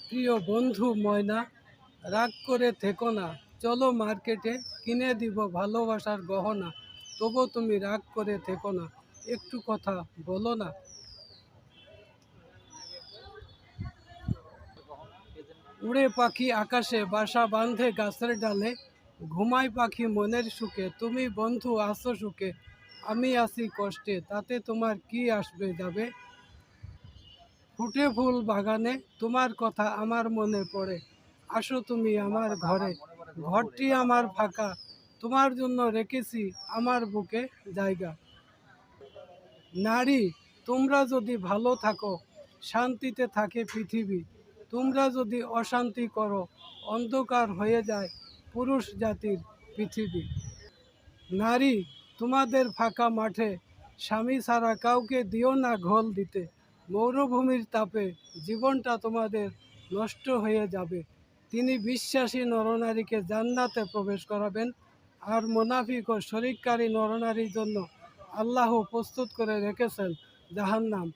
প্রিয় বন্ধু ময়না, রাগ করে থেকো না। চলো মার্কেটে, কিনে দিব ভালোবাসার গহনা। তবু তুমি রাগ করে থেকো না, একটু কথা বলো না। উড়ে পাখি আকাশে, বাসা বাঁধে গাছের ডালে। ঘুমায় পাখি মনের সুখে, তুমি বন্ধু আছো সুখে। আমি আছি কষ্টে, তাতে তোমার কি আসবে যাবে। ফুটে ফুল বাগানে, তোমার কথা আমার মনে পড়ে। আসো তুমি আমার ঘরে, ঘরটি আমার ফাঁকা। তোমার জন্য রেখেছি আমার বুকে জায়গা। নারী, তোমরা যদি ভালো থাকো, শান্তিতে থাকে পৃথিবী। তোমরা যদি অশান্তি করো, অন্ধকার হয়ে যায় পুরুষ জাতির পৃথিবী। নারী, তোমাদের ফাঁকা মাঠে স্বামী ছাড়া কাউকে দিও না ঘোল দিতে। মরুভূমির তাপে জীবনটা তোমাদের নষ্ট হয়ে যাবে। তিনি বিশ্বাসী নরনারীকে জান্নাতে প্রবেশ করাবেন, আর মুনাফিক ও শরিককারী নরনারীর জন্য আল্লাহ প্রস্তুত করে রেখেছেন জাহান্নাম।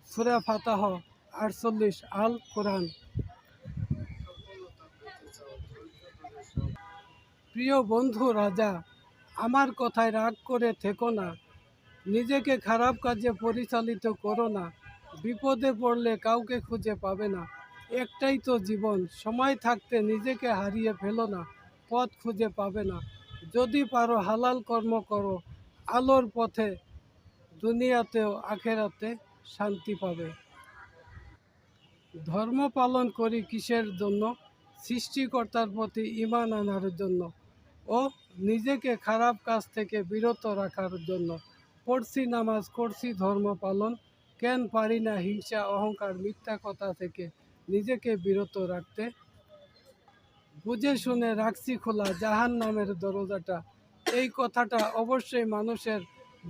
সূরা ফাতাহ 48 আল কোরআন। প্রিয় বন্ধু রাজা, আমার কথায় রাগ করে থেকো না। নিজেকে খারাপ কাজে পরিচালিত করো না। বিপদে পড়লে কাউকে খুঁজে পাবে না। একটাই তো জীবন, সময় থাকতে নিজেকে হারিয়ে ফেলো না। পথ খুঁজে পাবে না। যদি পারো হালাল কর্ম করো, আলোর পথে দুনিয়াতেও আখেরাতে শান্তি পাবে। ধর্ম পালন করি কিসের জন্য? সৃষ্টিকর্তার প্রতি ঈমান আনার জন্য ও নিজেকে খারাপ কাজ থেকে বিরত রাখার জন্য। পড়ছি নামাজ, করছি ধর্ম পালন, কেন পারি না হিংসা অহংকার মিথ্যা কথা থেকে নিজেকে বিরত রাখতে। বুঝে শুনে রাখছি খোলা জাহান্নামের দরজাটা। এই কথাটা অবশ্যই মানুষের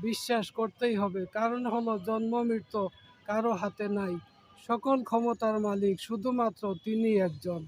বিশ্বাস করতেই হবে, কারণ হলো জন্ম মৃত্যু কারো হাতে নাই। সকল ক্ষমতার মালিক শুধুমাত্র তিনি একজন।